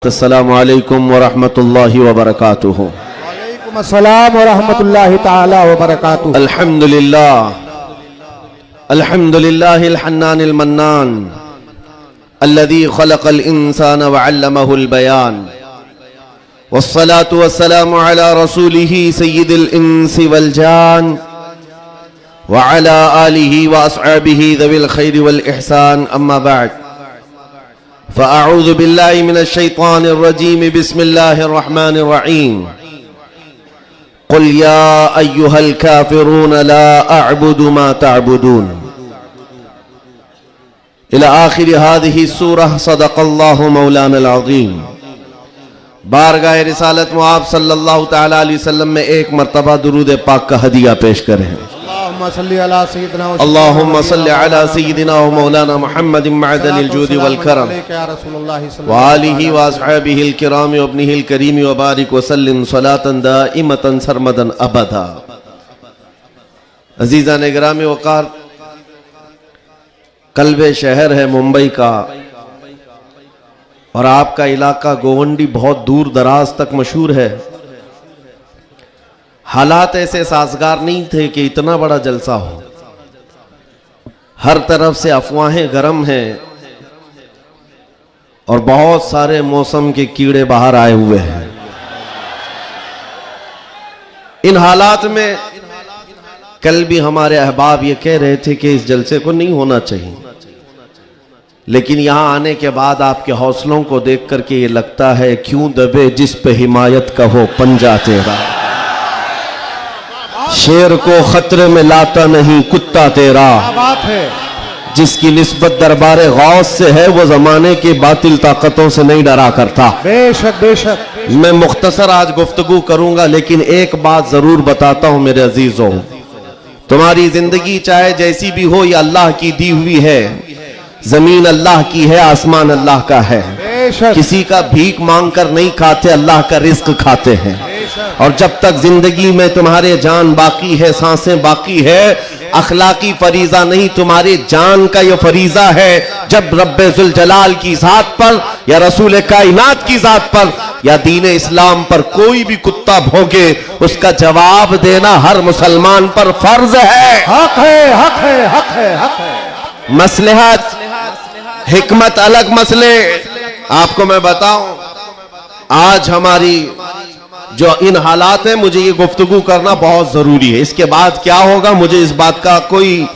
अस्सलामु अलैकुम वरहमतुल्लाहि वबरकातुहू। वालेकुम अस्सलाम वरहमतुल्लाहि ताला वबरकातुहू। अल्हम्दुलिल्लाहिल हन्नानिल मन्नान अल्लज़ी खलक़ल इंसान व अल्लमहुल बयान वस्सलातु वस्सलामु अला रसूलिही सय्यिदिल इंसी वल जान व अला आलिही व अस्हाबिही ज़विल खैरि वल इहसान अम्मा बाद फ़अऊज़ु बिल्लाहि मिनश शैतानिर रजीम बिस्मिल्लाहिर रहमानिर रहीम क़ुल या अय्युहल काफ़िरून ला अअबुदु मा तअबुदून इला आखिर हादिही सूरह सदक़ल्लाहु मौलानल अज़ीम। बारगाह रिसालत में आप सल्लल्लाहु तआला अलैहि वसल्लम में एक मरतबा दुरूद पाक का हदिया पेश करें। अल्लाहुम्मा सल्लि अला सय्यिदिना व मौलाना मुहम्मदिन मअदनिल जूदि वल करम व आलिहि व अस्हाबिहिल किराम व इब्निहिल करीम व बारिक व सल्लिम सलातन दाइमतन सरमदन अबदा। अजीज़ान गिरामी वक़ार, कल्बे शहर है मुंबई का और आपका इलाका गोवंडी बहुत दूर दराज तक मशहूर है। हालात ऐसे साजगार नहीं थे कि इतना बड़ा जलसा हो। हर तरफ से अफवाहें गर्म हैं और बहुत सारे मौसम के कीड़े बाहर आए हुए हैं। इन हालात में कल भी हमारे अहबाब ये कह रहे थे कि इस जलसे को नहीं होना चाहिए, लेकिन यहां आने के बाद आपके हौसलों को देख करके ये लगता है क्यों दबे जिस पे हिमायत का हो पंजा तेरा। शेर को खतरे में लाता नहीं कुत्ता तेरा। बात है। जिसकी निस्बत दरबारे गौस से है वो जमाने की बातिल ताकतों से नहीं डरा करता। बेशक बेशक। मैं मुख्तसर आज गुफ्तगू करूंगा, लेकिन एक बात जरूर बताता हूं मेरे अजीजों, तुम्हारी जिंदगी चाहे जैसी भी हो, ये अल्लाह की दी हुई है। जमीन अल्लाह की है, आसमान अल्लाह का है। किसी का भीख मांग कर नहीं खाते, अल्लाह का रिस्क खाते हैं। और जब तक जिंदगी में तुम्हारे जान बाकी है, सांसें बाकी है, अखलाकी फरीजा नहीं, तुम्हारे जान का ये फरीजा है। जब रब्बे जुल जलाल की जात पर या रसूल कायनात की जात पर या दीन इस्लाम पर कोई भी कुत्ता भौंके, उसका जवाब देना हर मुसलमान पर फर्ज है। हक है, हक है, हक है, हक है। मसलहत हिकमत अलग मसले। आपको मैं बताऊं, आज हमारी जो इन हालात है, मुझे ये गुफ्तगू करना बहुत जरूरी है। इसके बाद क्या होगा मुझे इस बात का कोई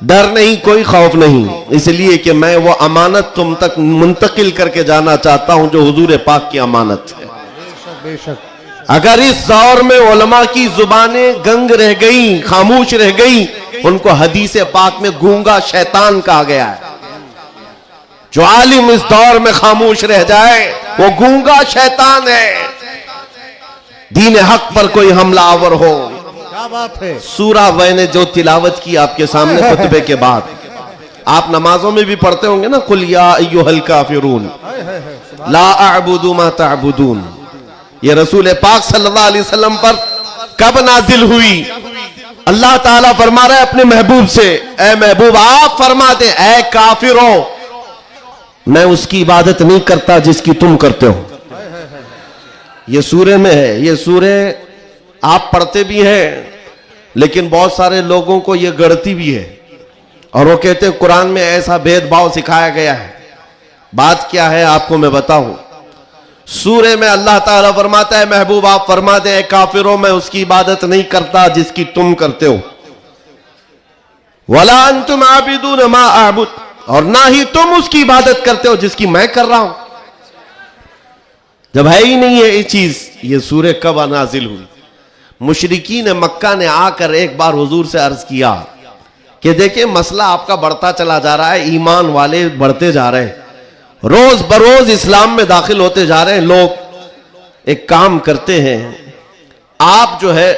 डर नहीं, कोई खौफ नहीं, इसलिए कि मैं वो अमानत तुम तक मुंतकिल करके जाना चाहता हूं जो हुजूर पाक की अमानत है। बेशक। अगर इस दौर में उलमा की जुबानें गंग रह गई, खामोश रह गई, उनको हदीस पाक में गूंगा शैतान कहा गया है। जो आलिम इस दौर में खामोश रह जाए वो गूंगा शैतान है। दीन हक पर कोई हमलावर हो। क्या बात है। सूरा मैंने जो तिलावत की आपके सामने खुतबे के बाद, आप नमाजों में भी पढ़ते होंगे ना, कुल या अय्युहल काफिरून ला अअबुदु मा तअबुदून। ये रसूल पाक सल्लल्लाहु अलैहि वसल्लम पर कब नाजिल हुई? अल्लाह ताला फरमा रहा है अपने महबूब से, ए महबूब आप फरमा दे, ए काफिरों, मैं उसकी इबादत नहीं करता जिसकी तुम करते हो। ये सूरे में है। ये सूरे आप पढ़ते भी हैं, लेकिन बहुत सारे लोगों को ये गढ़ती भी है और वो कहते हैं कुरान में ऐसा भेदभाव सिखाया गया है। बात क्या है आपको मैं बताऊं। सूरे में अल्लाह ताला फरमाता है महबूब आप फरमा दे काफिरों, मैं उसकी इबादत नहीं करता जिसकी तुम करते हो। वला अंतुम आबिदून मा अअबुद, और ना ही तुम उसकी इबादत करते हो जिसकी मैं कर रहा हूं। जब है ही नहीं है ये चीज, ये सूरे कब नाजिल हुई? मुशरिकीन मक्का ने आकर एक बार हुजूर से अर्ज किया कि देखिए मसला आपका बढ़ता चला जा रहा है, ईमान वाले बढ़ते जा रहे हैं, रोज बरोज इस्लाम में दाखिल होते जा रहे हैं लोग। एक काम करते हैं, आप जो है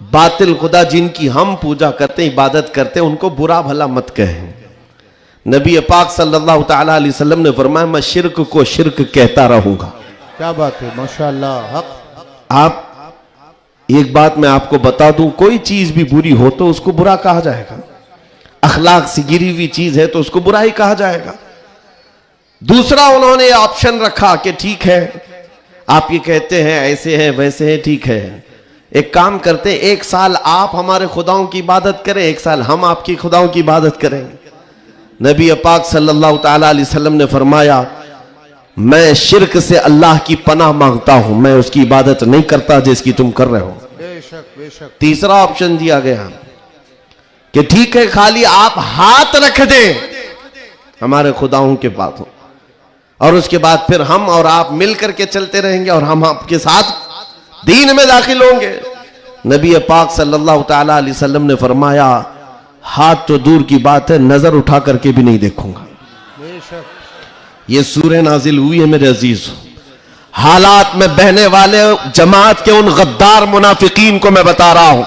बातिल खुदा जिनकी हम पूजा करते हैं, इबादत करते हैं, उनको बुरा भला मत कहें। नबी पाक सल्लल्लाहु तआला अलैहि वसल्लम ने फरमाया मैं शिर्क को शिर्क कहता रहूंगा। क्या बात है, माशाअल्लाह। हक। आप एक बात मैं आपको बता दूं, कोई चीज भी बुरी हो तो उसको बुरा कहा जाएगा। अखलाक से गिरी हुई चीज है तो उसको बुरा ही कहा जाएगा। दूसरा उन्होंने ऑप्शन रखा कि ठीक है, आप ये कहते हैं ऐसे है वैसे है, ठीक है, एक काम करते, एक साल आप हमारे खुदाओं की इबादत करें, एक साल हम आपकी खुदाओं की इबादत करेंगे। नबी पाक सल्लल्लाहु ताला अलैहि वसल्लम ने फरमाया, मैं शिर्क से अल्लाह की पनाह मांगता हूं, मैं उसकी इबादत नहीं करता जिसकी तुम कर रहे हो। बेशक बेशक। तीसरा ऑप्शन दिया गया कि ठीक है, खाली आप हाथ रख दें हमारे खुदाओं के पास, और उसके बाद फिर हम और आप मिल करके चलते रहेंगे और हम आपके साथ दीन में दाखिल होंगे। नबी पाक सल्लल्लाहु ताला अलैहि वसल्लम ने फरमाया, हाथ तो दूर की बात है, नजर उठा करके भी नहीं देखूंगा। बेशक। ये सूरह नाजिल हुई है मेरे अजीज। हालात में बहने वाले जमात के उन गद्दार मुनाफिकीन को मैं बता रहा हूं,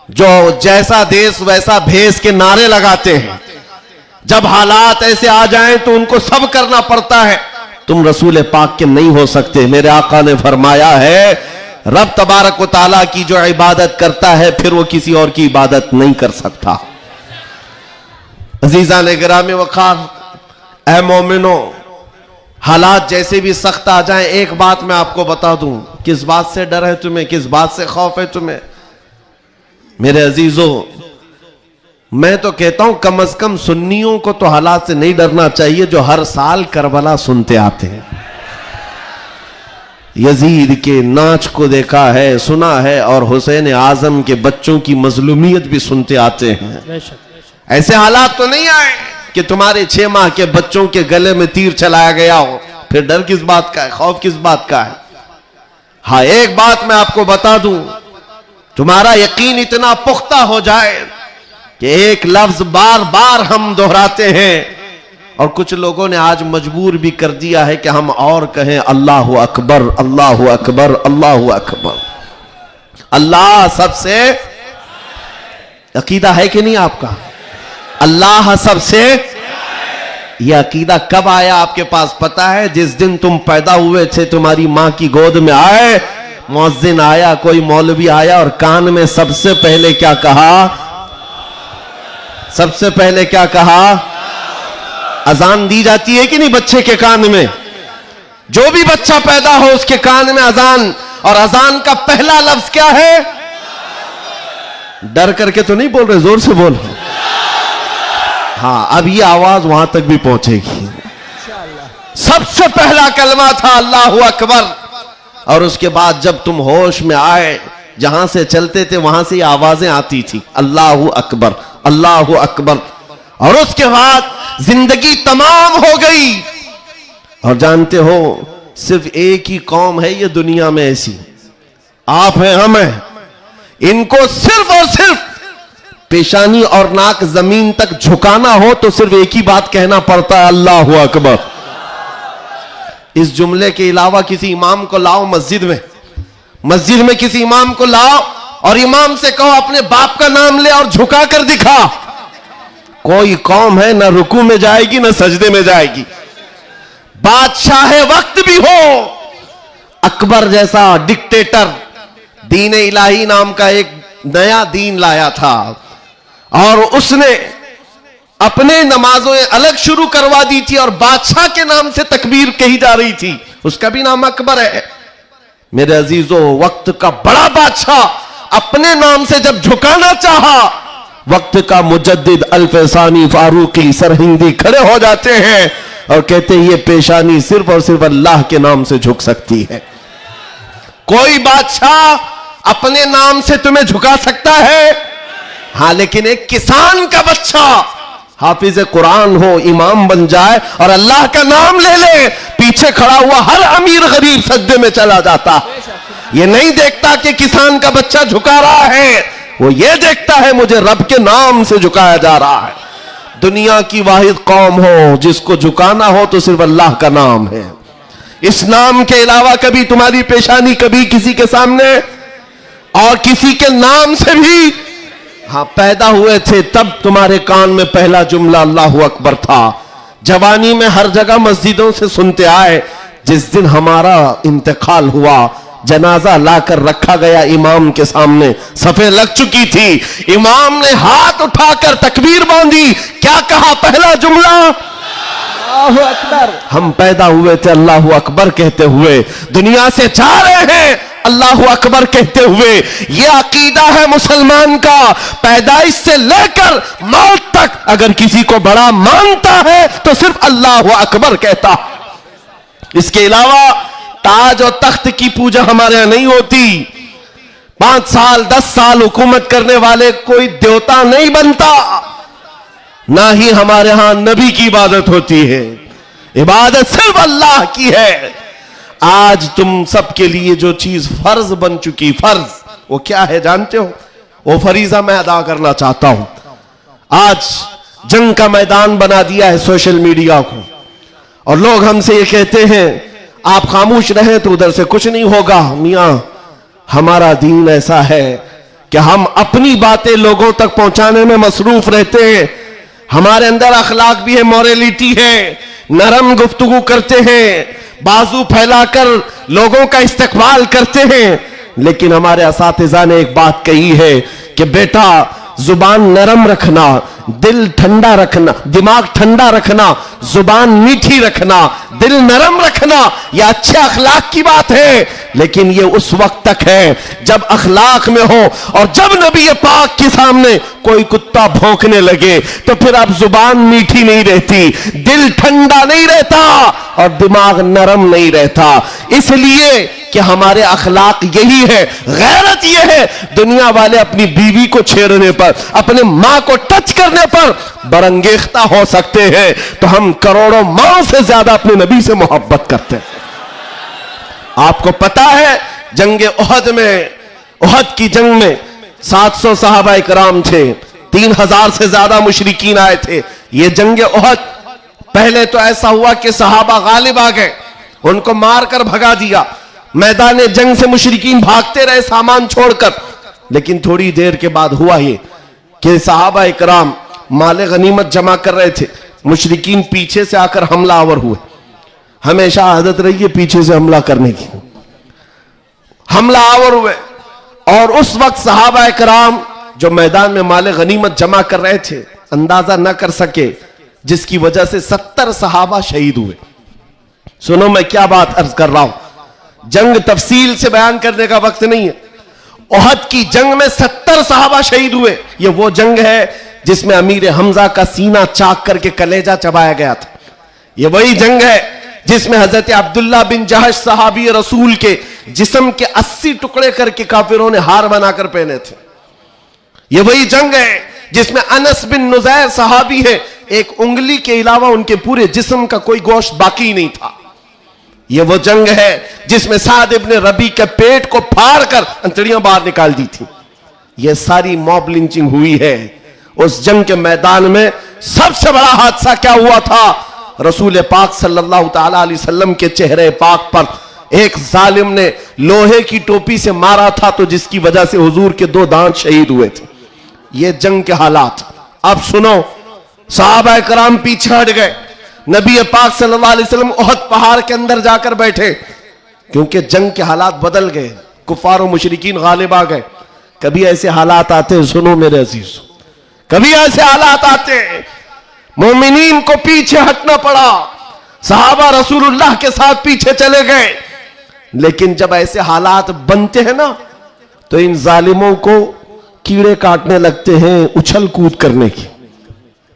जो जैसा देश वैसा भेष के नारे लगाते हैं। जब हालात ऐसे आ जाएं तो उनको सब करना पड़ता है। तुम रसूल पाक के नहीं हो सकते। मेरे आका ने फरमाया है, रब तबारक व तआला की जो इबादत करता है फिर वो किसी और की इबादत नहीं कर सकता। अजीजा ने गिरामी वक़ार, ऐ मोमिनो, हालात जैसे भी सख्त आ जाएं, एक बात मैं आपको बता दूं, किस बात से डर है तुम्हें, किस बात से खौफ है तुम्हें? मेरे अजीजों, मैं तो कहता हूं कम से कम सुन्नियों को तो हालात से नहीं डरना चाहिए जो हर साल करबला सुनते आते हैं। यजीद के नाच को देखा है, सुना है, और हुसैन आजम के बच्चों की मजलूमियत भी सुनते आते हैं। ऐसे हालात तो नहीं आए कि तुम्हारे 6 माह के बच्चों के गले में तीर चलाया गया हो, फिर डर किस बात का है, खौफ किस बात का है? हाँ, एक बात मैं आपको बता दूं, तुम्हारा यकीन इतना पुख्ता हो जाए कि एक लफ्ज बार बार हम दोहराते हैं, और कुछ लोगों ने आज मजबूर भी कर दिया है कि हम और कहें अल्लाहु अकबर, अल्लाहु अकबर, अल्लाहु अकबर। अल्लाह सबसे, अकीदा है कि नहीं आपका? अल्लाह सबसे, यह अकीदा कब आया आपके पास पता है? जिस दिन तुम पैदा हुए थे, तुम्हारी मां की गोद में आए, मुअज्जिन आया, कोई मौलवी आया और कान में सबसे पहले क्या कहा? सबसे पहले क्या कहा? अजान दी जाती है कि नहीं बच्चे के कान में? जो भी बच्चा पैदा हो उसके कान में अजान, और अजान का पहला लफ्ज क्या है? डर करके तो नहीं बोल रहे, जोर से बोल। हाँ, अब ये आवाज वहां तक भी पहुंचेगी। सबसे पहला कलमा था अल्लाहु अकबर, और उसके बाद जब तुम होश में आए, जहां से चलते थे वहां से आवाजें आती थी, अल्लाहु अकबर, अल्लाहु अकबर। और उसके बाद जिंदगी तमाम हो गई। और जानते हो, सिर्फ एक ही कौम है ये दुनिया में ऐसी, आप हैं, हम हैं, इनको सिर्फ और सिर्फ पेशानी और नाक जमीन तक झुकाना हो तो सिर्फ एक ही बात कहना पड़ता है, अल्लाहु अकबर। इस जुमले के अलावा किसी इमाम को लाओ मस्जिद में किसी इमाम को लाओ और इमाम से कहो अपने बाप का नाम ले और झुका कर दिखा, कोई कौम है ना रुकू में जाएगी ना सजदे में जाएगी। बादशाह वक्त भी हो, अकबर जैसा डिक्टेटर दीन इलाही नाम का एक नया दीन लाया था, और उसने अपने नमाजों अलग शुरू करवा दी थी और बादशाह के नाम से तकबीर कही जा रही थी, उसका भी नाम अकबर है। मेरे अजीजों, वक्त का बड़ा बादशाह अपने नाम से जब झुकाना चाहा, वक्त का मुजद्दिद अल्फसानी फारूकी सरहिंदी खड़े हो जाते हैं और कहते हैं ये पेशानी सिर्फ और सिर्फ अल्लाह के नाम से झुक सकती है। कोई बादशाह अपने नाम से तुम्हें झुका सकता है? हाँ, लेकिन एक किसान का बच्चा हाफिज कुरान हो, इमाम बन जाए और अल्लाह का नाम ले ले, पीछे खड़ा हुआ हर अमीर गरीब सजदे में चला जाता। ये नहीं देखता कि किसान का बच्चा झुका रहा है, वो ये देखता है मुझे रब के नाम से झुकाया जा रहा है। दुनिया की वाहिद कौम हो जिसको झुकाना हो तो सिर्फ अल्लाह का नाम है। इस नाम के अलावा कभी तुम्हारी पेशानी कभी किसी के सामने और किसी के नाम से भी, हाँ, पैदा हुए थे तब तुम्हारे कान में पहला जुमला अल्लाहु अकबर था। जवानी में हर जगह मस्जिदों से सुनते आए। जिस दिन हमारा इंतकाल हुआ, जनाजा लाकर रखा गया इमाम के सामने, सफे लग चुकी थी, इमाम ने हाथ उठाकर तकबीर बांधी, क्या कहा? पहला जुमला अल्लाहु अकबर। हम पैदा हुए थे अल्लाहु अकबर कहते हुए, दुनिया से जा रहे हैं अल्लाहु अकबर कहते हुए। यह अकीदा है मुसलमान का, पैदाइश से लेकर मौत तक अगर किसी को बड़ा मानता है तो सिर्फ अल्लाहु अकबर कहता है। इसके अलावा ताज और तख्त की पूजा हमारे यहां नहीं होती। 5 साल 10 साल हुकूमत करने वाले कोई देवता नहीं बनता, ना ही हमारे यहां नबी की इबादत होती है। इबादत सिर्फ अल्लाह की है। आज तुम सबके लिए जो चीज फर्ज बन चुकी, फर्ज वो क्या है जानते हो? वो फरीजा मैं अदा करना चाहता हूं। आज जंग का मैदान बना दिया है सोशल मीडिया को, और लोग हमसे ये कहते हैं आप खामोश रहें तो उधर से कुछ नहीं होगा। मियां, हमारा दीन ऐसा है कि हम अपनी बातें लोगों तक पहुंचाने में मसरूफ रहते हैं। हमारे अंदर अखलाक भी है, मॉरलिटी है, नरम गुफ्तगू करते हैं, बाजू फैलाकर लोगों का इस्तकबाल करते हैं। लेकिन हमारे असातिज़ा ने एक बात कही है कि बेटा जुबान नरम रखना, दिल ठंडा रखना, दिमाग ठंडा रखना, जुबान मीठी रखना, दिल नरम रखना, यह अच्छे अखलाक की बात है। लेकिन यह उस वक्त तक है जब अखलाक में हो, और जब नबी पाक के सामने कोई कुत्ता भौंकने लगे तो फिर अब जुबान मीठी नहीं रहती, दिल ठंडा नहीं रहता और दिमाग नरम नहीं रहता। इसलिए कि हमारे अखलाक यही है, गैरत यह है। दुनिया वाले अपनी बीवी को छेड़ने पर, अपने मां को टच करने पर बरंगेख्ता हो सकते हैं, तो हम करोड़ों मां से ज्यादा अपने नबी से मोहब्बत करते हैं। आपको पता है जंगे उहद में, उहद की जंग में 700 सहाबा इकराम थे, 3000 से ज्यादा मुशरिकीन आए थे। यह जंगे उहद, पहले तो ऐसा हुआ कि सहाबा गालिब आ गए, उनको मारकर भगा दिया। मैदान जंग से मुशरिकीन भागते रहे सामान छोड़कर। लेकिन थोड़ी देर के बाद हुआ ये कि सहाबा इकराम माले गनीमत जमा कर रहे थे, मुशरिकीन पीछे से आकर हमलावर हुए। हमेशा आदत रही है पीछे से हमला करने की, हमलावर हुए। और उस वक्त सहाबा इकराम जो मैदान में माले गनीमत जमा कर रहे थे अंदाजा न कर सके, जिसकी वजह से 70 सहाबा शहीद हुए। सुनो मैं क्या बात अर्ज कर रहा हूं, जंग तफसील से बयान करने का वक्त नहीं है। उहद की जंग में 70 सहाबा शहीद हुए। यह वो जंग है जिसमें अमीर हमजा का सीना चाक करके कलेजा चबाया गया था। यह वही जंग है जिसमें हजरत अब्दुल्ला बिन जहश सहाबी रसूल के जिस्म के 80 टुकड़े करके काफिरों ने हार बनाकर पहने थे। यह वही जंग है जिसमें अनस बिन नुजैर सहाबी है, एक उंगली के अलावा उनके पूरे जिस्म का कोई गोश्त बाकी नहीं था। यह वो जंग है जिसमें साद इब्ने रबी के पेट को फाड़ कर अंतड़ियां बाहर निकाल दी थी। यह सारी मॉब लिंचिंग हुई है। उस जंग के मैदान में सबसे बड़ा हादसा क्या हुआ था? रसूल पाक सल्लल्लाहु ताला अलैहि वसल्लम के चेहरे पाक पर एक जालिम ने लोहे की टोपी से मारा था, तो जिसकी वजह से हुजूर के 2 दांत शहीद हुए थे। ये जंग के हालात। अब सुनो, सहाबा कराम पीछे हट गए, नबी पाक सल्लल्लाहु अलैहि वसल्लम उहद पहाड़ के अंदर जाकर बैठे, क्योंकि जंग के हालात बदल गए, कुफार और मुशरिकीन गालिब आ गए। कभी ऐसे हालात आते, सुनो मेरे अजीज, कभी ऐसे हालात आते मोमिनीन को पीछे हटना पड़ा, सहाबा रसूलुल्लाह के साथ पीछे चले गए। लेकिन जब ऐसे हालात बनते हैं ना, तो इन जालिमों को कीड़े काटने लगते हैं उछल कूद करने की।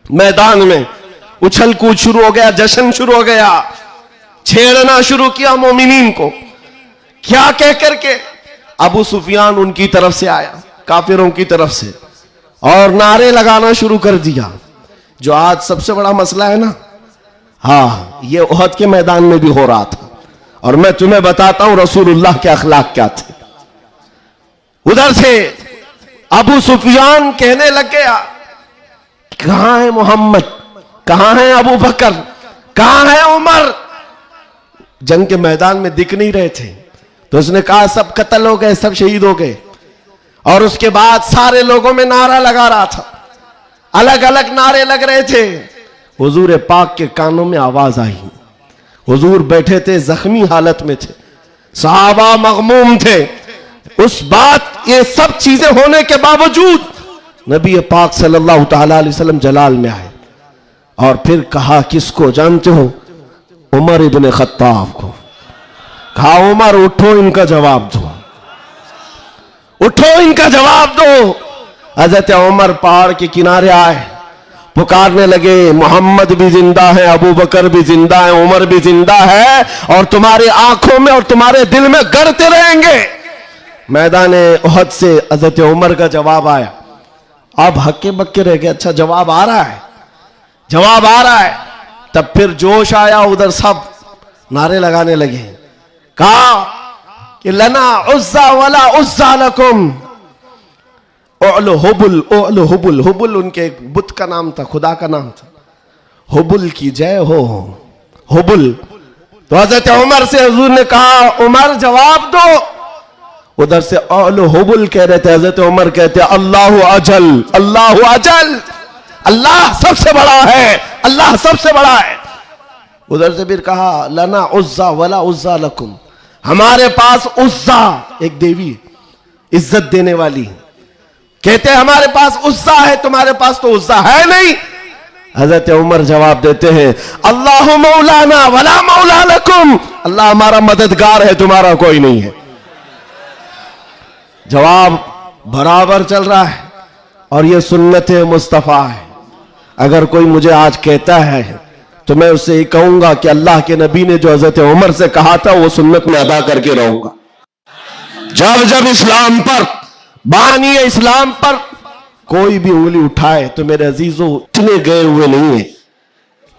मैदान में उछल कूद शुरू हो गया, जश्न शुरू हो गया, छेड़ना शुरू किया मोमिनीन को। क्या कह करके? अबू सुफियान उनकी तरफ से आया, काफिरों की तरफ से, और नारे लगाना शुरू कर दिया, जो आज सबसे बड़ा मसला है ना। हाँ, ये उहद के मैदान में भी हो रहा था। और मैं तुम्हें बताता हूं रसूलुल्लाह के अखलाक क्या थे। उधर से अबू सुफियान कहने लग गया, कहां है मोहम्मद, कहां है अबू बकर, कहां है उमर? जंग के मैदान में दिख नहीं रहे थे। तो उसने कहा सब कत्ल हो गए, सब शहीद हो गए। और उसके बाद सारे लोगों में नारा लगा रहा था, अलग अलग नारे लग रहे थे। हुजूर पाक के कानों में आवाज आई। हुजूर बैठे थे, जख्मी हालत में थे, सहाबा मगमूम थे। उस बात, ये सब चीजें होने के बावजूद नबी पाक सल्लल्लाहु ताला अलैहि वसल्लम जलाल में आए। और फिर कहा किसको जानते हो? उमर इब्ने खत्ताब को। कहा उमर उठो, इनका जवाब दो, उठो इनका जवाब दो। हजरत उमर पहाड़ के किनारे आए, पुकारने लगे मोहम्मद भी जिंदा है, अबू बकर भी जिंदा है, उमर भी जिंदा है और तुम्हारी आंखों में और तुम्हारे दिल में गड़ते रहेंगे। मैदान उहद से हजरत उमर का जवाब आया। अब हक्के बक्के रह गए, अच्छा जवाब आ रहा है, जवाब आ रहा है। तब फिर जोश आया, उधर सब नारे लगाने लगे। कहा कि लना उज्जा वला उज्जा लकुम, ओलो हुबुल, ओलो हुबुल। हुबुल उनके एक बुत का नाम था, खुदा का नाम था। हुबुल की जय हो, हुबुल। तो हजरत उमर से हुजूर ने कहा उमर जवाब दो। उधर से ओलो हुबुल कह रहे थे, हजरत उमर कहते अल्लाह अजल, अल्लाह अजल, अल्लाह सबसे बड़ा है, अल्लाह सबसे बड़ा है। उधर से फिर कहा लना उज्जा वला उज्जा लकुम, हमारे पास उज्जा एक देवी इज्जत देने वाली, कहते हैं हमारे पास उज्जा है, तुम्हारे पास तो उज्जा है नहीं। हजरत उमर जवाब देते हैं अल्लाह मौलाना वला मौला लकुम, अल्लाह हमारा मददगार है, तुम्हारा कोई नहीं है। जवाब बराबर चल रहा है और यह सुन्नत मुस्तफा है। अगर कोई मुझे आज कहता है तो मैं उससे ये कहूंगा कि अल्लाह के नबी ने जो हजरत उमर से कहा था वो सुन्नत में अदा करके रहूंगा। जब जब इस्लाम पर, बानी इस्लाम पर कोई भी उंगली उठाए तो मेरे अजीजों इतने गए हुए नहीं है।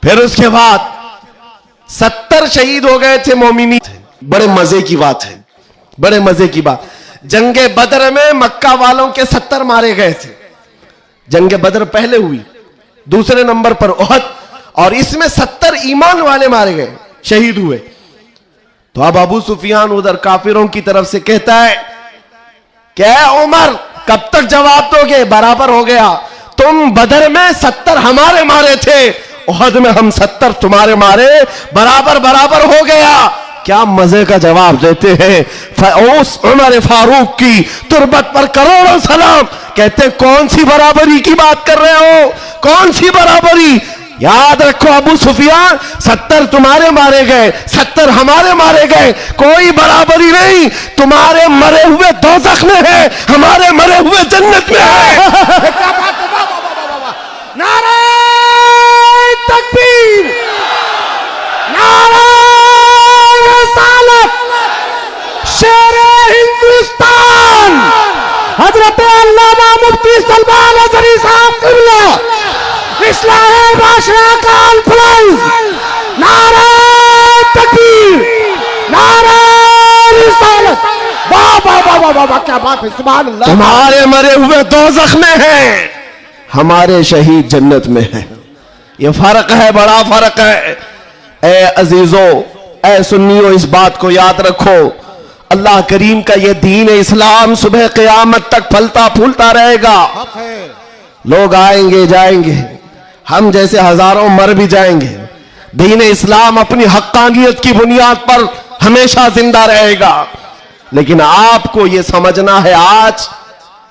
फिर उसके बाद 70 शहीद हो गए थे मोमिनी। बड़े मजे की बात है, बड़े मजे की बात, जंगे बदर में मक्का वालों के 70 मारे गए थे। जंगे बदर पहले हुई, दूसरे नंबर पर उहद, और इसमें 70 ईमान वाले मारे गए, शहीद हुए। तो अब अबू सुफियान उधर काफिरों की तरफ से कहता है क्या उमर कब तक जवाब दोगे? बराबर हो गया, तुम बदर में 70 हमारे मारे थे, उहद में हम 70 तुम्हारे मारे, बराबर बराबर हो गया। क्या मजे का जवाब देते हैं। उस उमर फारूक की तुरबत पर करोड़ों सलाम। कहते कौन सी बराबरी की बात कर रहे हो, कौन सी बराबरी? याद रखो अबू सुफियान, 70 तुम्हारे मारे गए, 70 हमारे मारे गए, कोई बराबरी नहीं। तुम्हारे मरे हुए दोज़ख में है, हमारे मरे हुए जन्नत में है। नारे तकबीर, नारे रिसालत, शेरे हिंदुस्तान, हजरत अल्लामा मुफ्ती सलमान अज़हरी साहब क़िबला, इस्लामी भाषा कॉन्फ्रेंस, नारे तकबीर, नारे रिसालत। वाह वाह वाह वाह वाह, क्या बात है, सुभान अल्लाह। तुम्हारे मरे हुए दोज़ख में हैं, हमारे शहीद जन्नत में हैं। ये फर्क है, बड़ा फर्क है। ए अजीजों, ए सुन्नियों, इस बात को याद रखो। अल्लाह करीम का ये दीन इस्लाम सुबह क़यामत तक फलता फूलता रहेगा। लोग आएंगे जाएंगे, हम जैसे हजारों मर भी जाएंगे, दीन इस्लाम अपनी हक्कानियत की बुनियाद पर हमेशा जिंदा रहेगा। लेकिन आपको यह समझना है आज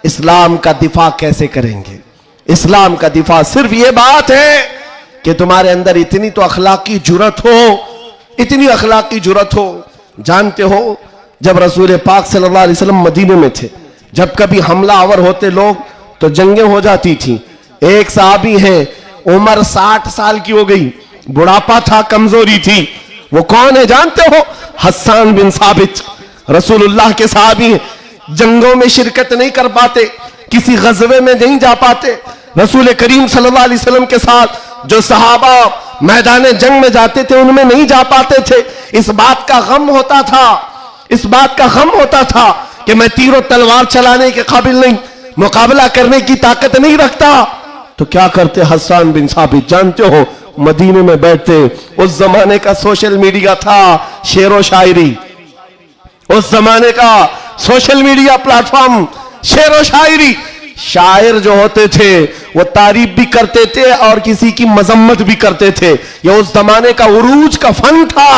इस्लाम का दिफा कैसे करेंगे। इस्लाम का दिफा सिर्फ यह बात है कि तुम्हारे अंदर इतनी तो अखलाकी जुर्रत हो, इतनी अखलाकी जुर्रत हो। जानते हो जब रसूल पाक सल्लल्लाहु अलैहि वसल्लम मदीने में थे, जब कभी हमला आवर होते लोग तो जंगें हो जाती थी। एक साहबी हैं, उम्र 60 साल की हो गई, बुढ़ापा था, कमजोरी थी। वो कौन है जानते हो? हस्सान बिन साबित, रसूलुल्लाह के साहबी हैं। जंगों में शिरकत नहीं कर पाते, किसी गज़वे में नहीं जा पाते। रसूल करीम सल्लल्लाहु अलैहि वसल्लम के साथ जो सहाबा मैदान जंग में जाते थे उनमें नहीं जा पाते थे। इस बात का गम होता था, इस बात का गम होता था कि मैं तीरों तलवार चलाने के काबिल नहीं, मुकाबला करने की ताकत नहीं रखता। तो क्या करते हस्सान बिन साबित? जानते हो, मदीने में बैठते। उस जमाने का सोशल मीडिया था, शेरो शायरी, उस जमाने का सोशल मीडिया प्लेटफॉर्म, शेरो शायरी। शायर जो होते थे वो तारीफ भी करते थे और किसी की मजम्मत भी करते थे। ये उस जमाने का उरूज का फन था।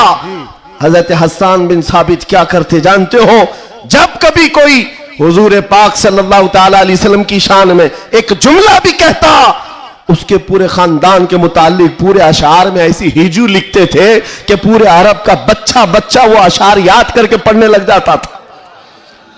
हजरत हस्सान बिन साबित क्या करते जानते हो? जब कभी कोई हुजूर पाक सल्लल्लाहु ताला अलैहि वसल्लम की शान में एक जुमला भी कहता, उसके पूरे खानदान के मुतालिक पूरे अशार में ऐसी हिजू लिखते थे कि पूरे अरब का बच्चा बच्चा वो अशार याद करके पढ़ने लग जाता था।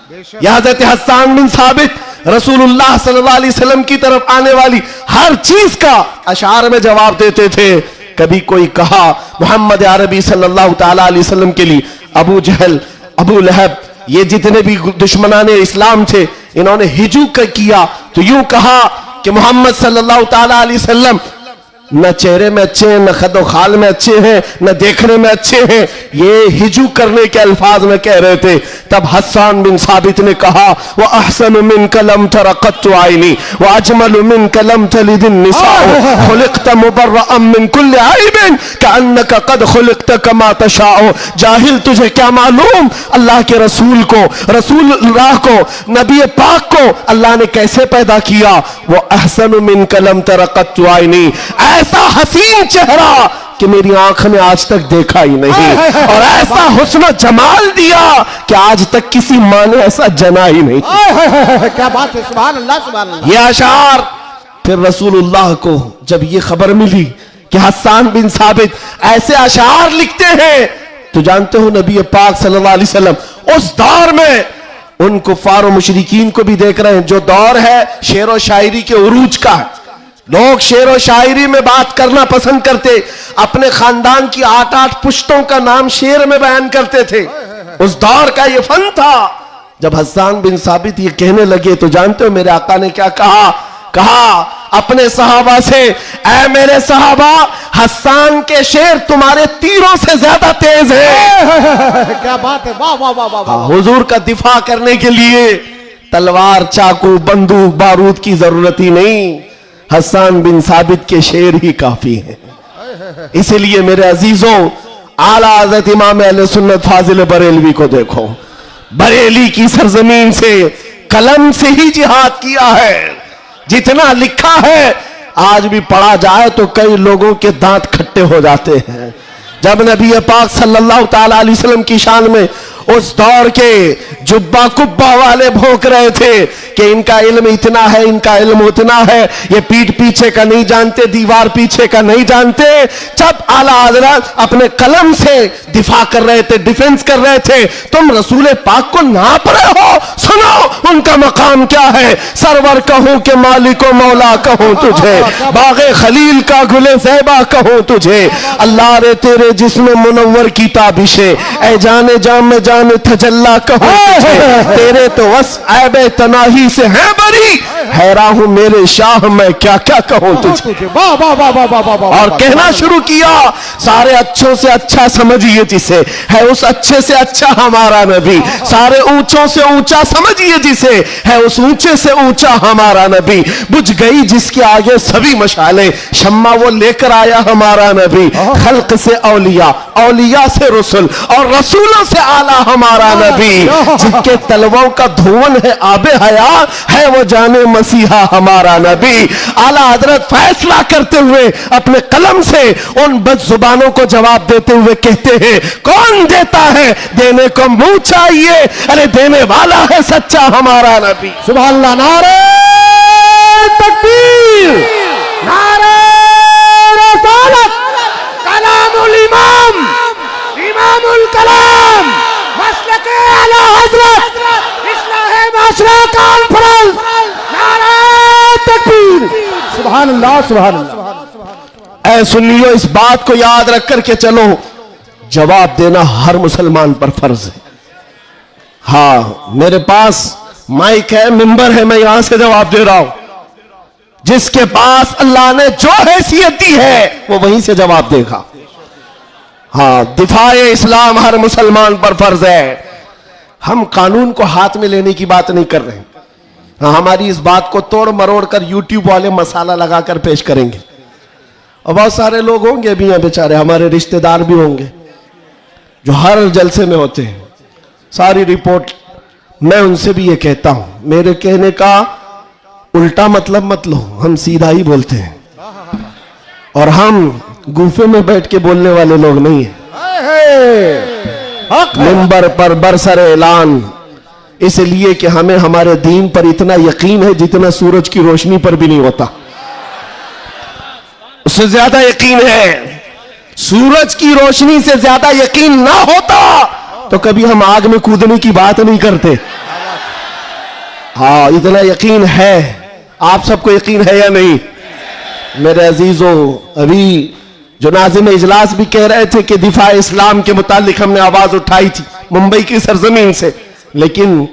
बेशक या हज़रत हस्सान बिन साबित रसूलुल्लाह सल्लल्लाहु अलैहि वसल्लम की तरफ आने वाली हर चीज का अशार में जवाब देते थे। कभी कोई कहा मोहम्मद अरबी सल्लल्लाहु ताला अलैहि वसल्लम के लिए अबू जहल, अबू लहब, ये जितने भी दुश्मनाने इस्लाम थे, इन्होंने हिजू किया तो यूं कहा कि मोहम्मद सल्लल्लाहु ताला अलैहि वसल्लम न चेहरे में अच्छे हैं, न खदो खाल में अच्छे हैं, न देखने में अच्छे हैं, ये हिजू करने के अल्फाज में कह रहे थे। तब हस्सान बिन साबित ने कहा वह अहसन मिन कलम तरक़त आइनी व अजमल मिन कलम तलिदिन निसाअ खुलिक़त मुबर्रअन मिन कुल्लि आइबिन कअन्नका क़द खुलिक़त कमा तशाअ। जाहिल, तुझे क्या मालूम अल्लाह के रसूल को, रसूलुल्लाह को, नबी पाक को अल्लाह ने कैसे पैदा किया। वो अहसन मिन कलम तरक़त आइनी, ऐसा हसीन चेहरा कि मेरी आंख ने आज तक देखा ही नहीं, और ऐसा हुस्न जमाल दिया कि आज तक किसी माँ ने ऐसा जना ही नहीं। क्या बात है, सुभान अल्लाह सुभान अल्लाह। ये अशार फिर रसूलुल्लाह को जब ये खबर मिली कि हस्सान बिन साबित ऐसे अशार लिखते हैं, तो जानते हो नबी पाक सल्लल्लाहु अलैहि वसल्लम उस दौर में उन कुफ्फार और मुशरिकीन को भी देख रहे हैं। जो दौर है शेर और शायरी के उरूज का है, लोग शेर और शायरी में बात करना पसंद करते, अपने खानदान की 8-8 पुश्तों का नाम शेर में बयान करते थे। उस दौर का ये फन था। जब हस्सान बिन साबित ये कहने लगे तो जानते हो मेरे आका ने क्या कहा? कहा अपने सहाबा से, ऐ मेरे सहाबा, हस्सान के शेर तुम्हारे तीरों से ज्यादा तेज है। क्या बात है, वाह वाह वाह वाह वाह। हुजूर का दिफा करने के लिए तलवार, चाकू, बंदूक, बारूद की जरूरत ही नहीं, हस्सान बिन साबित के शेर ही काफी हैं। इसलिए मेरे अजीजों, आला हज़रत इमाम अहले सुन्नत फाजिल बरेलवी को देखो, बरेली की सरजमीन से कलम से ही जिहाद किया है। जितना लिखा है आज भी पढ़ा जाए तो कई लोगों के दांत खट्टे हो जाते हैं। जब नबी पाक सल्लल्लाहु ताला अलैहि वसल्लम की शान में उस दौर के जुब्बा कुब्बा वाले भौंक रहे थे कि इनका इल्म इतना है, इनका इल्म उतना है, ये पीठ पीछे का नहीं जानते, दीवार पीछे का नहीं जानते, जब आला हज़रत अपने कलम से दिफा कर रहे थे, डिफेंस कर रहे थे, तुम रसूल पाक को नाप रहे हो। सुनो उनका मकाम क्या है। सरवर कहूं कि मालिको मौला कहूं तुझे, बागे खलील का गुले ज़ैबा कहूं तुझे, अल्लाह रे तेरे जिस्म मुनव्वर की ताबिशे, ऐ जाने जाम में जाने तजल्ला कहूं तुझे, तेरे तो वस ऐबे तनाही से है बरी, हैरान हूं मेरे शाह मैं क्या क्या कहूं तुझे। वाह वाह वाह वाह वाह वाह। और कहना शुरू किया, सारे अच्छों से अच्छा समझिए जिसे, है उस अच्छे से अच्छा हमारा नबी, सारे ऊंचों से ऊंचा समझिए जिसे, है उस ऊंचे से ऊंचा हमारा नबी, बुझ गई जिसके आगे सभी मशाले, शम्मा वो लेकर आया हमारा नबी, खल्क से औलिया, औलिया से रसूल, और रसूलों से आला हमारा नबी, जिनके तलवों का धुवन है आबे हया, है वो जाने मसीहा हमारा नबी। आला हजरत फैसला करते हुए अपने कलम से उन बदजुबानों को जवाब देते हुए कहते हैं, कौन देता है, देने को मुंह चाहिए, अरे देने वाला है सच्चा हमारा नबी। सुभान अल्लाह। नारे तकबीर, नारे रसालत, कलामुल इमाम, इमामुल कलाम, मसलके आला हजरत, इस्लाहे माशरा कॉन्फ्रेंस, नारे तकबीर। सुभान अल्लाह सुभान अल्लाह। ऐ सुन्नियों, इस बात को याद रख करके चलो, जवाब देना हर मुसलमान पर फर्ज है। हाँ, मेरे पास माइक है, मिंबर है, मैं यहां से जवाब दे रहा हूं। जिसके पास अल्लाह ने जो हैसियत दी है वो वहीं से जवाब देगा। हाँ, दिफाए इस्लाम हर मुसलमान पर फर्ज है। हम कानून को हाथ में लेने की बात नहीं कर रहे हैं। हाँ, हमारी इस बात को तोड़ मरोड़ कर यूट्यूब वाले मसाला लगाकर पेश करेंगे, और बहुत सारे लोग होंगे भी हैं बेचारे, हमारे रिश्तेदार भी होंगे जो हर जलसे में होते हैं, सारी रिपोर्ट। मैं उनसे भी ये कहता हूं, मेरे कहने का उल्टा मतलब मत लो, हम सीधा ही बोलते हैं, और हम गुफे में बैठ के बोलने वाले लोग नहीं हैं। मिंबर पर बरसर ऐलान, इसलिए कि हमें हमारे दीन पर इतना यकीन है जितना सूरज की रोशनी पर भी नहीं होता। उससे ज्यादा यकीन है। सूरज की रोशनी से ज्यादा यकीन ना होता तो कभी हम आग में कूदने की बात नहीं करते। हाँ, इतना यकीन है। आप सबको यकीन है या नहीं? मेरे अजीजों, अभी जो नाज़िम इजलास भी कह रहे थे कि दिफा इस्लाम के मुतालिक हमने आवाज उठाई थी मुंबई की सरजमीन से, लेकिन